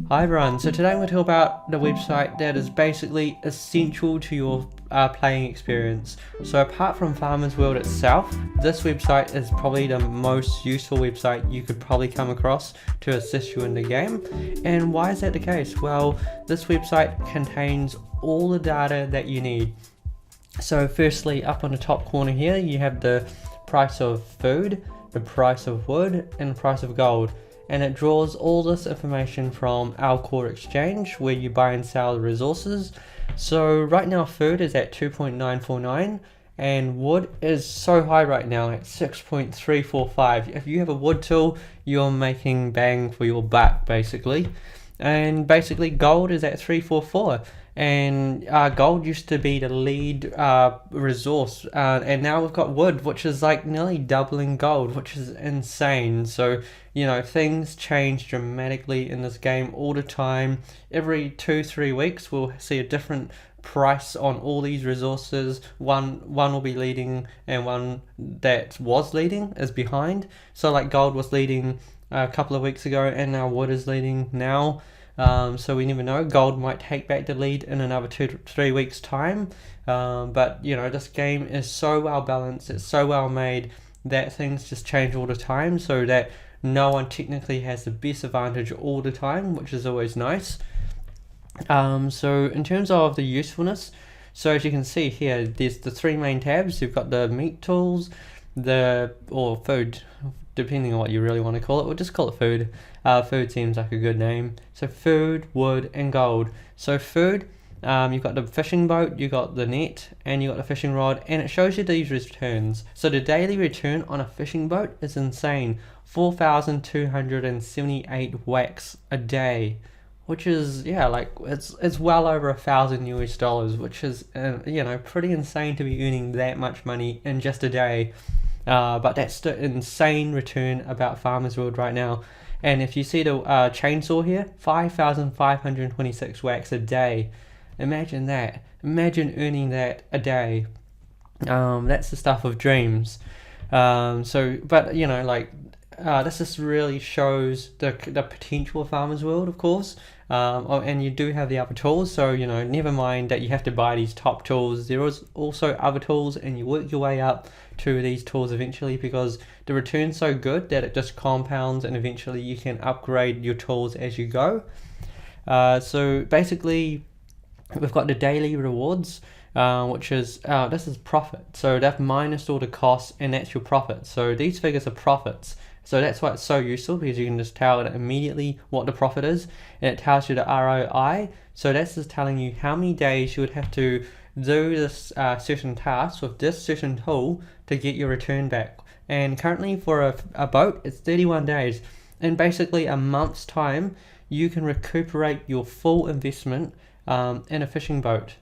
Hi everyone, so today I'm going to talk about the website that is basically essential to your playing experience. So apart from Farmers World itself, this website is probably the most useful website you could probably come across to assist you in the game. And why is that the case? Well, this website contains all the data that you need. So firstly, up on the top corner here, you have the price of food, the price of wood, and the price of gold. And it draws all this information from our core exchange where you buy and sell the resources. So right now food is at 2.949 and wood is so high right now at 6.345. If you have a wood tool, you're making bang for your buck basically. And basically gold is at 344, and gold used to be the lead resource, and now we've got wood, which is like nearly doubling gold, which is insane. So things change dramatically in this game all the time. Every 2-3 weeks we'll see a different price on all these resources. One will be leading and one that was leading is behind. So like gold was leading a couple of weeks ago and now wood is leading now. So we never know, gold might take back the lead in another 2 to 3 weeks time. But this game is so well balanced, it's so well made that things just change all the time, so that no one technically has the best advantage all the time, which is always nice. So in terms of the usefulness, so as you can see here, there's the 3 main tabs. You've got the meat tools, or food, depending on what you really want to call it. We'll just call it food. Food seems like a good name. So food, wood, and gold. So food, you've got the fishing boat, you got the net, and you got the fishing rod, and it shows you these returns. So the daily return on a fishing boat is insane, 4,278 wax a day, which is it's well over $1,000 US, which is pretty insane to be earning that much money in just a day. But that's the insane return about Farmers World right now. And if you see the chainsaw here, 5,526 wax a day. Imagine that. Imagine earning that a day. That's the stuff of dreams. This just really shows the potential of Farmers World, of course. And you do have the other tools, so never mind that you have to buy these top tools. There is also other tools, and you work your way up to these tools eventually, because the return's so good that it just compounds, and eventually you can upgrade your tools as you go. So basically we've got the daily rewards, which is this is profit. So they've minused all the costs, and that's your profit. So these figures are profits. So that's why it's so useful, because you can just tell it immediately what the profit is, and it tells you the ROI. So that's just telling you how many days you would have to do this certain task with this certain tool to get your return back. And currently for a boat, it's 31 days. In basically a month's time, you can recuperate your full investment in a fishing boat.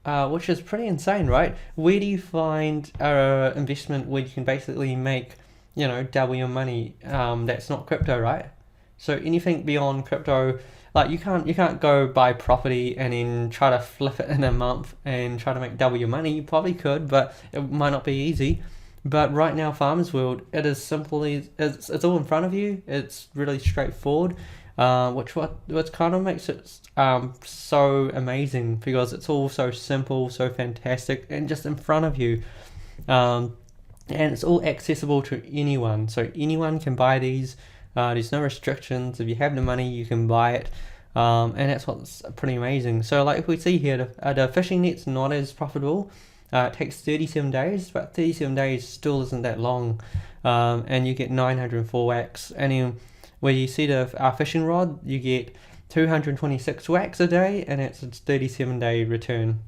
Which is pretty insane, right? Where do you find an investment where you can basically make double your money? That's not crypto, right? So anything beyond crypto, like you can't go buy property and then try to flip it in a month and try to make double your money. You probably could, but it might not be easy. But right now, Farmers World, it is simply, it's all in front of you. It's really straightforward, which kind of makes it so amazing, because it's all so simple, so fantastic, and just in front of you. And it's all accessible to anyone, so anyone can buy these. There's no restrictions. If you have the money, you can buy it, and that's what's pretty amazing. So like if we see here, the fishing net's not as profitable. It takes 37 days, but 37 days still isn't that long, and you get 904 wax. And then where you see the fishing rod, you get 226 wax a day, and it's a 37-day return.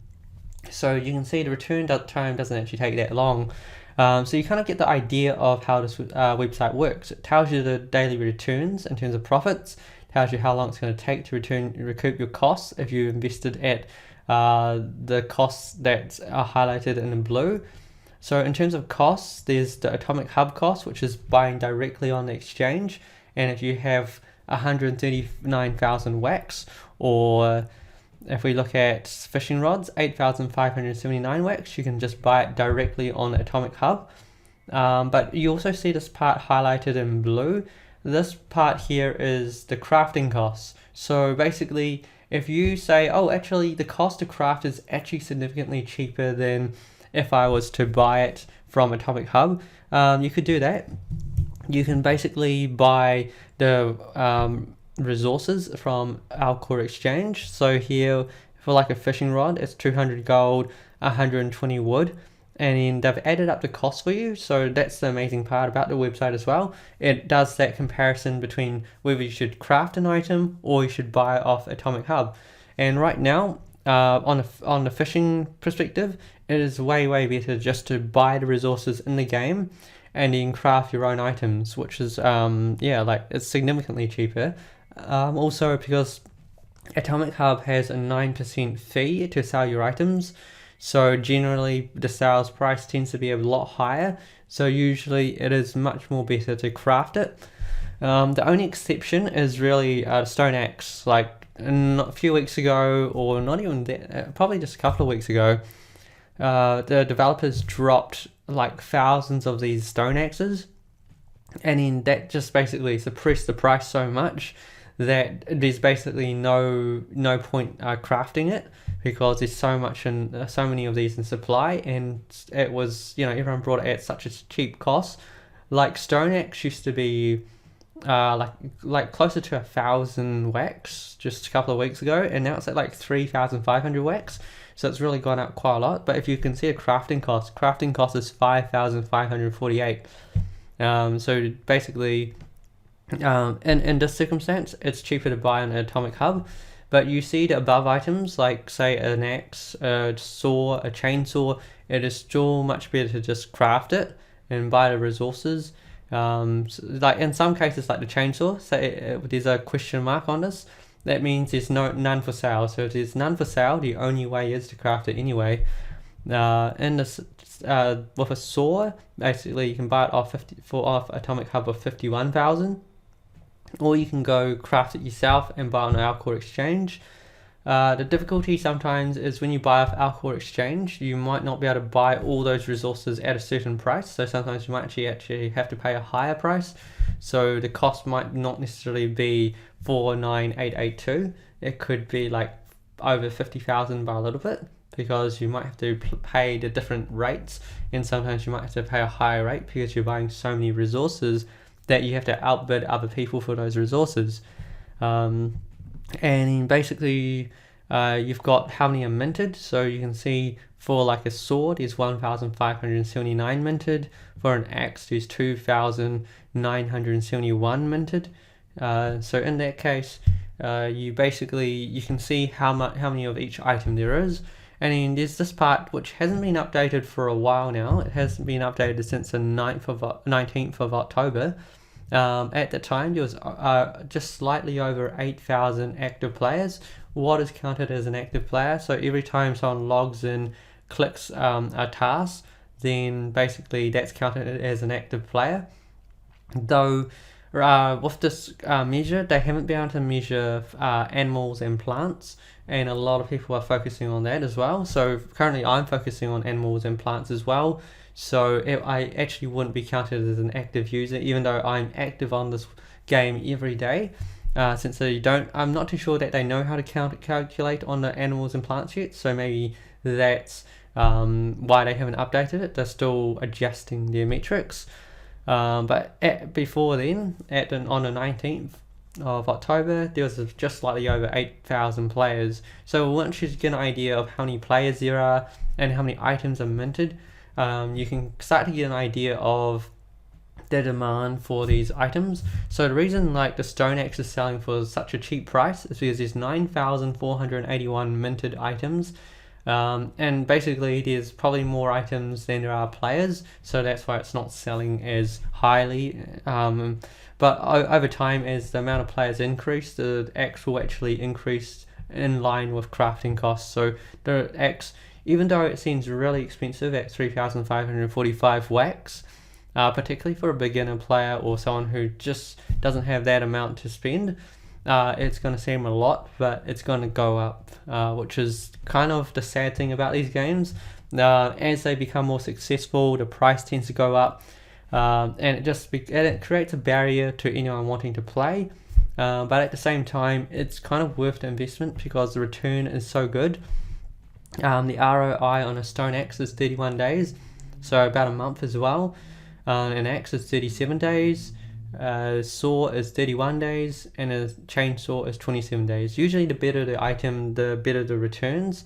So you can see the return time doesn't actually take that long. So you kind of get the idea of how this website works. It tells you the daily returns in terms of profits, tells you how long it's going to take to recoup your costs if you invested at the costs that are highlighted in blue. So in terms of costs, there's the atomic hub cost, which is buying directly on the exchange. And if you have 139,000 wax, or if we look at fishing rods, 8,579 wax, you can just buy it directly on the Atomic Hub. But you also see this part highlighted in blue. This part here is the crafting costs. So basically, if you say, oh, actually the cost to craft is actually significantly cheaper than if I was to buy it from Atomic Hub, you could do that. You can basically buy the resources from our core exchange. So here, for like a fishing rod, it's 200 gold, 120 wood, and then they've added up the cost for you. So that's the amazing part about the website as well. It does that comparison between whether you should craft an item or you should buy it off Atomic Hub. And right now, on the fishing perspective, it is way better just to buy the resources in the game and then craft your own items, which is it's significantly cheaper. Also because Atomic Hub has a 9% fee to sell your items, so generally the sales price tends to be a lot higher, so usually it is much more better to craft it. The only exception is really Stone Axe. Like a few weeks ago, or not even that, probably just a couple of weeks ago, the developers dropped like thousands of these stone axes, and then that just basically suppressed the price so much that there's basically no point crafting it, because there's so many of these in supply, and it was, everyone brought it at such a cheap cost. Like stone axe used to be like closer to 1,000 wax just a couple of weeks ago, and now it's at like 3,500 wax. So it's really gone up quite a lot. But if you can see a crafting cost is 5,548. So basically, in this circumstance, it's cheaper to buy an Atomic Hub. But you see the above items, like say an axe, a saw, a chainsaw, it is still much better to just craft it and buy the resources. Like in some cases, like the chainsaw, say there's a question mark on this. That means there's none for sale. So if there's none for sale, the only way is to craft it anyway. And this, with a saw, basically you can buy it off Atomic Hub of 51,000, or you can go craft it yourself and buy on our core exchange. The difficulty sometimes is when you buy off our core exchange, you might not be able to buy all those resources at a certain price. So sometimes you might actually have to pay a higher price. So the cost might not necessarily be 4,982. It could be like over 50,000 by a little bit, because you might have to pay the different rates, and sometimes you might have to pay a higher rate because you're buying so many resources that you have to outbid other people for those resources. And basically you've got how many are minted. So you can see for like a sword is 1,579 minted. For an axe there's 2,971 minted. So in that case, you can see how many of each item there is. And then there's this part which hasn't been updated for a while now. It hasn't been updated since the 19th of October. At the time, there was just slightly over 8,000 active players. What is counted as an active player? So every time someone logs in, clicks a task, then basically that's counted as an active player. Though with this measure, they haven't been able to measure animals and plants, and a lot of people are focusing on that as well. So currently I'm focusing on animals and plants as well. So I actually wouldn't be counted as an active user, even though I'm active on this game every day. Since I'm not too sure that they know how to calculate on the animals and plants yet. So maybe that's why they haven't updated it. They're still adjusting their metrics. But before then, on the 19th of October, there was just slightly over 8,000 players. So once you get an idea of how many players there are and how many items are minted, you can start to get an idea of the demand for these items. So the reason like the Stone Axe is selling for such a cheap price is because there's 9,481 minted items. And basically there's probably more items than there are players, so that's why it's not selling as highly. But over time, as the amount of players increase, the axe will actually increase in line with crafting costs. So the axe, even though it seems really expensive at 3,545 wax, particularly for a beginner player or someone who just doesn't have that amount to spend, it's going to seem a lot, but it's going to go up, which is kind of the sad thing about these games. As they become more successful, the price tends to go up, and it creates a barrier to anyone wanting to play. but at the same time, it's kind of worth the investment because the return is so good. The ROI on a stone axe is 31 days, so about a month as well. An axe is 37 days, a saw is 31 days, and a chainsaw is 27 days. Usually the better the item, the better the returns.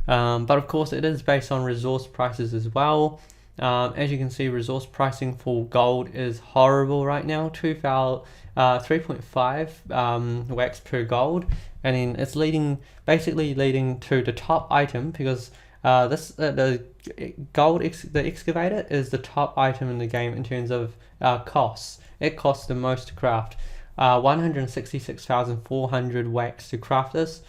But of course it is based on resource prices as well. As you can see, resource pricing for gold is horrible right now, 3.5 wax per gold, and then it's basically leading to the top item because the excavator is the top item in the game in terms of costs. It costs the most to craft, 166,400 wax to craft this,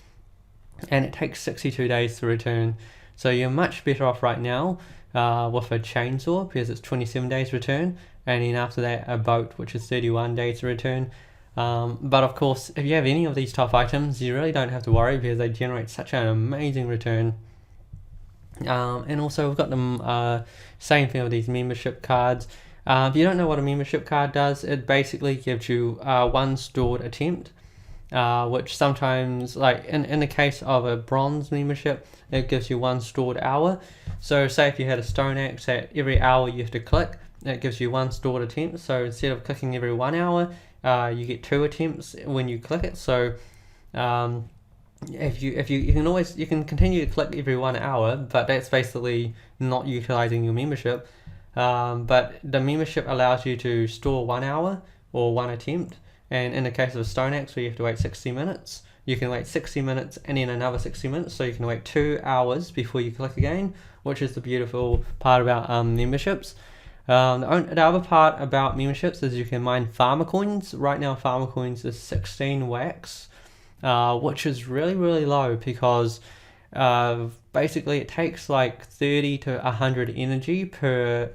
and it takes 62 days to return. So you're much better off right now with a chainsaw because it's 27 days return, and then after that a boat, which is 31 days to return. But of course, if you have any of these top items, you really don't have to worry because they generate such an amazing return. And also we've got the same thing with these membership cards. If you don't know what a membership card does, it basically gives you one stored attempt, which sometimes, like in the case of a bronze membership, it gives you one stored hour. So say if you had a stone axe, at every hour you have to click, it gives you one stored attempt. So instead of clicking every 1 hour, you get 2 attempts when you click it. So if you can continue to click every 1 hour, but that's basically not utilizing your membership. But the membership allows you to store 1 hour or 1 attempt, and in the case of a stone axe where you have to wait 60 minutes, you can wait 60 minutes and then another 60 minutes, so you can wait 2 hours before you click again, which is the beautiful part about memberships. The other part about memberships is you can mine farmer coins. Right now farmer coins is 16 wax, which is really low because basically it takes like 30 to 100 energy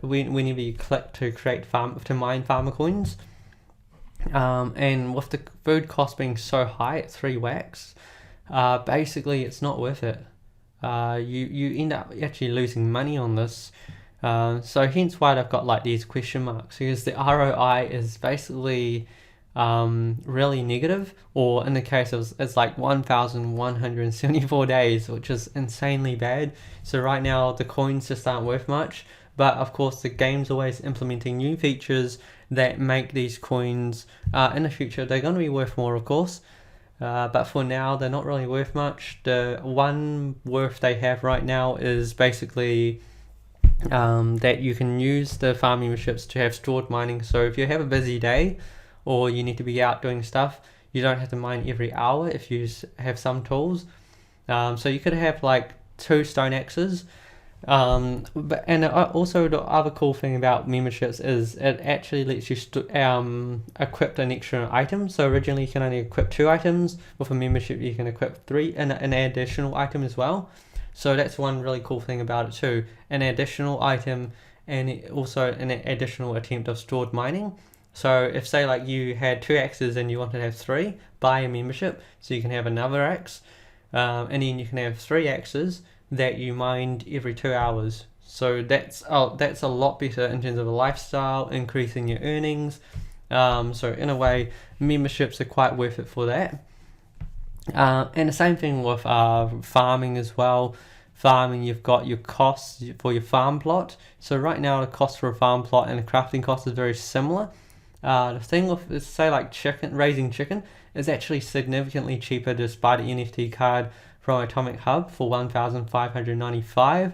whenever you click to mine farmer coins, and with the food cost being so high at 3 wax, basically it's not worth it. You end up actually losing money on this, so hence why they've got like these question marks, because the ROI is basically really negative, or in the case of it's like 1,174 days, which is insanely bad. So right now the coins just aren't worth much, but of course the game's always implementing new features that make these coins in the future they're going to be worth more, of course, but for now they're not really worth much. The one worth they have right now is basically that you can use the farm memberships to have stored mining. So if you have a busy day or you need to be out doing stuff, you don't have to mine every hour if you have some tools. So you could have like 2 stone axes. Also the other cool thing about memberships is it actually lets you equip an extra item. So originally you can only equip 2 items. With a membership you can equip 3 and an additional item as well. So that's one really cool thing about it too, an additional item and also an additional attempt of stored mining. So if say like you had 2 axes and you wanted to have 3, buy a membership so you can have another axe, and then you can have 3 axes that you mined every 2 hours. So that's a lot better in terms of a lifestyle, increasing your earnings. So in a way, memberships are quite worth it for that. And the same thing with farming as well. Farming, you've got your costs for your farm plot. So right now the cost for a farm plot and the crafting cost is very similar. The thing with, say like raising chicken is actually significantly cheaper just buy the NFT card from Atomic Hub for 1,595,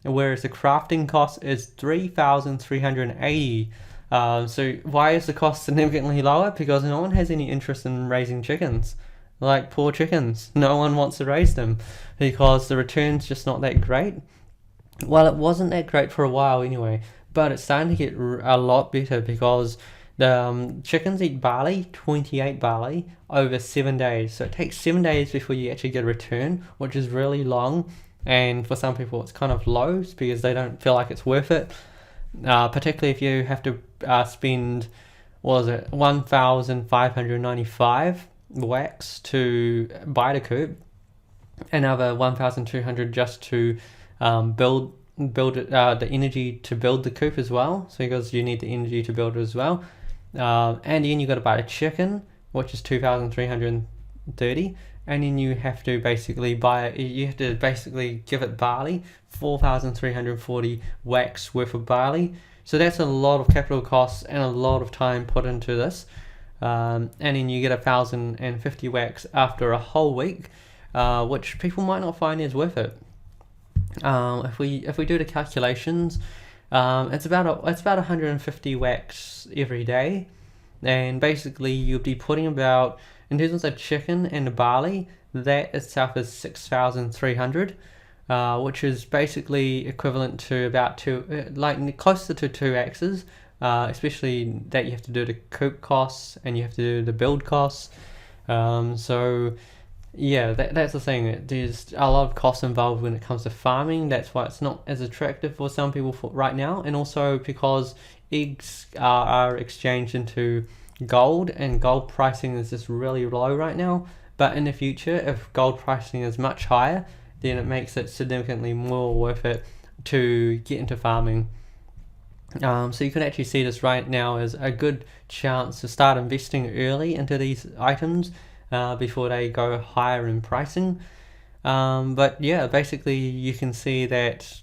whereas the crafting cost is 3,380. So why is the cost significantly lower? Because no one has any interest in raising chickens. Like poor chickens, no one wants to raise them because the return's just not that great. Well, it wasn't that great for a while anyway, but it's starting to get a lot better because the chickens eat barley, 28 barley, over 7 days. So it takes 7 days before you actually get a return, which is really long. And for some people it's kind of low because they don't feel like it's worth it. Particularly if you have to spend, 1,595 wax to buy the coop, another 1,200 just to build it, the energy to build the coop as well, so because you need the energy to build it as well, and then you got to buy the chicken which is 2,330, and then you have to basically give it barley, 4,340 wax worth of barley. So that's a lot of capital costs and a lot of time put into this. And then you get 1,050 wax after a whole week, which people might not find is worth it. If we do the calculations, it's about 150 wax every day, and basically you'll be putting about, in terms of the chicken and the barley, that itself is 6,300, which is basically equivalent to about closer to 2x's, especially that you have to do the coop costs and you have to do the build costs. So yeah, that's the thing. There's a lot of costs involved when it comes to farming. That's why it's not as attractive for some people right now, and also because eggs are exchanged into gold, and gold pricing is just really low right now. But in the future, if gold pricing is much higher, then it makes it significantly more worth it to get into farming. So you can actually see this right now as a good chance to start investing early into these items before they go higher in pricing. But yeah, basically you can see that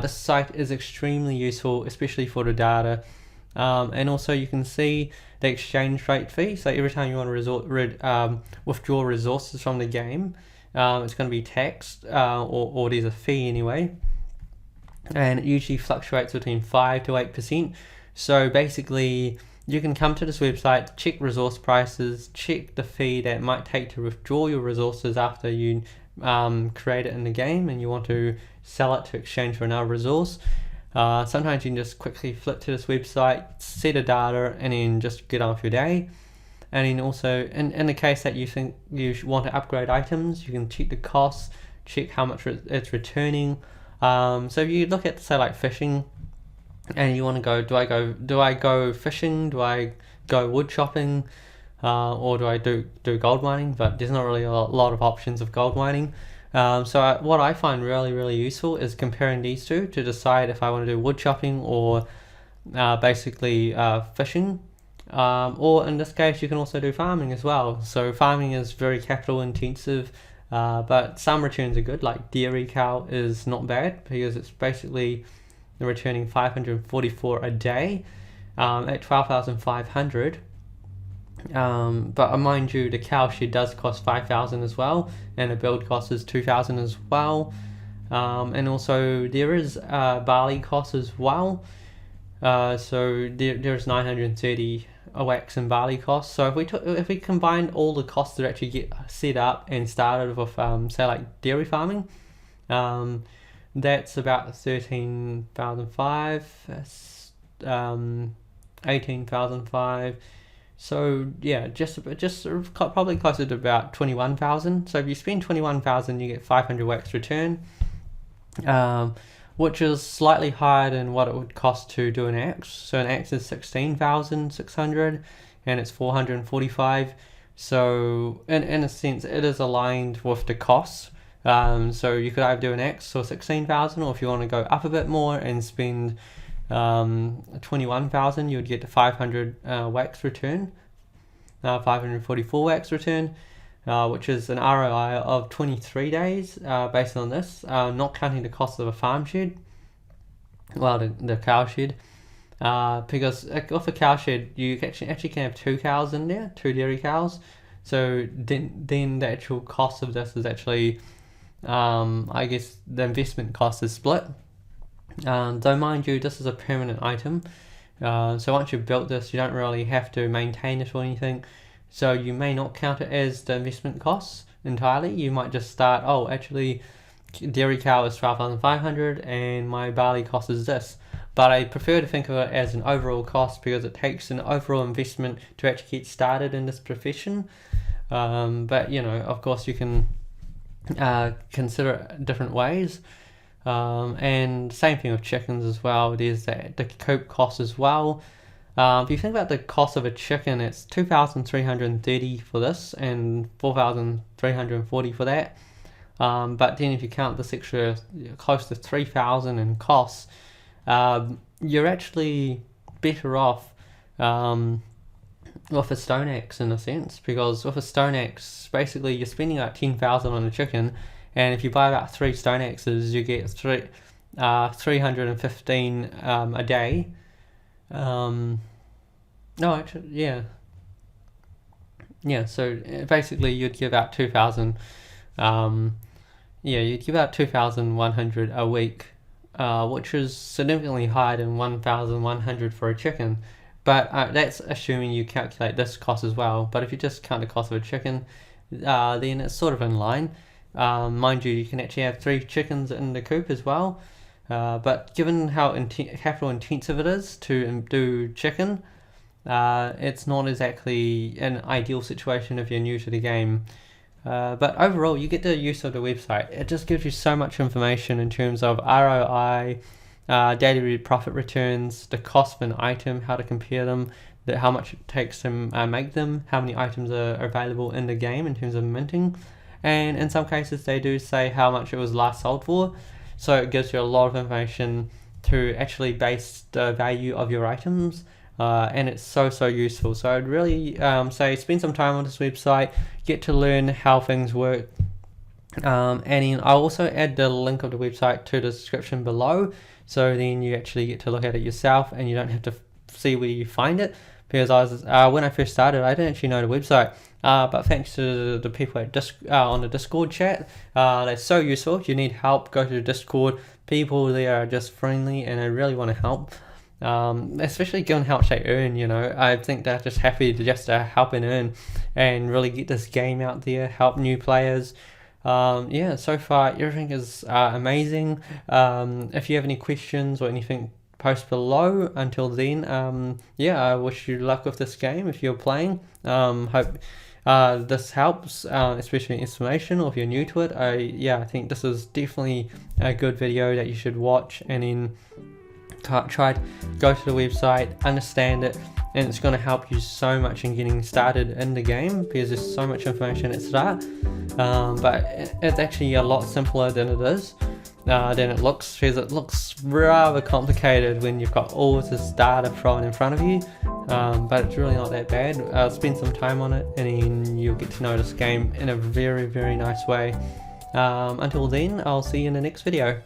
this site is extremely useful, especially for the data. And also you can see the exchange rate fee. So every time you want to withdraw resources from the game, it's going to be taxed, or there's a fee anyway. And it usually fluctuates between 5 to 8%. So basically you can come to this website, check resource prices, check the fee that it might take to withdraw your resources after you create it in the game and you want to sell it to exchange for another resource. Sometimes you can just quickly flip to this website, see the data, and then just get on with your day. And then also, in the case that you think you want to upgrade items, you can check the costs, check how much it's returning. So if you look at, say, like fishing, and you want to go, do I go fishing, do I go wood chopping, or do I do gold mining? But there's not really a lot of options of gold mining. So what I find really useful is comparing these two to decide if I want to do wood chopping or basically fishing. Or in this case, you can also do farming as well. So farming is very capital intensive, but some returns are good. Like dairy cow is not bad because it's basically returning 544 a day at 12,500. But mind you, the cow shed does cost 5,000 as well, and the build cost is 2,000 as well. And also there is barley cost as well. So there's 930 wax and barley costs. So if we combine all the costs that actually get set up and started with say like dairy farming, that's about 13,500, 18,500. So yeah, just probably closer to about 21,000. So if you spend 21,000, you get 500 wax return, which is slightly higher than what it would cost to do an axe. So an axe is 16,600, and it's 445. So in a sense, it is aligned with the costs. So you could either do an axe for 16,000, or if you want to go up a bit more and spend 21,000, you would get the 500 wax return, 544 wax return, which is an ROI of 23 days based on this, not counting the cost of a farm shed, well, the cow shed, because with a cow shed you actually can have 2 cows in there, 2 dairy cows. So then the actual cost of this is actually, I guess the investment cost is split. Though mind you, this is a permanent item, so once you've built this, you don't really have to maintain it or anything, so you may not count it as the investment costs entirely. You might just start, oh, actually dairy cow is 12,500 and my barley cost is this, but I prefer to think of it as an overall cost because it takes an overall investment to actually get started in this profession. But you know, of course you can consider it different ways. And same thing with chickens as well. There's the coop cost as well. If you think about the cost of a chicken, it's 2,330 for this and 4,340 for that. But then if you count this extra close to 3,000 in costs, you're actually better off with a stone axe in a sense, because with a stone axe, basically you're spending like 10,000 on a chicken, and if you buy about 3 stone axes, you get 315 a day. No, actually, yeah. So basically, you'd give out 2,000. You'd give out 2,100 a week, which is significantly higher than 1,100 for a chicken. But that's assuming you calculate this cost as well. But if you just count the cost of a chicken, then it's sort of in line. Mind you, you can actually have 3 chickens in the coop as well. But given how capital intensive it is to do chicken, it's not exactly an ideal situation if you're new to the game. But overall, you get the use of the website. It just gives you so much information in terms of ROI, daily profit returns, the cost of an item, how to compare them, how much it takes to make them, how many items are available in the game in terms of minting, and in some cases they do say how much it was last sold for. So it gives you a lot of information to actually base the value of your items. And it's so useful. So I'd really say spend some time on this website, get to learn how things work, and then I'll also add the link of the website to the description below, so then you actually get to look at it yourself and you don't have to see where you find it, because when I first started, I didn't actually know the website, but thanks to the people at on the Discord chat, they're so useful. If you need help, go to the Discord. People there are just friendly and they really want to help. Especially given how much they earn, I think they're just happy to just help and earn and really get this game out there, help new players. So far everything is amazing. If you have any questions or anything, post below. Until then, I wish you luck with this game if you're playing. Hope this helps, especially information, or if you're new to it. I think this is definitely a good video that you should watch, and then try to go to the website, understand it, and it's going to help you so much in getting started in the game, because there's so much information at start. But it's actually a lot simpler than it is, than it looks, because it looks rather complicated when you've got all this data thrown in front of you. But it's really not that bad. Spend some time on it and then you'll get to know this game in a very nice way. Until then, I'll see you in the next video.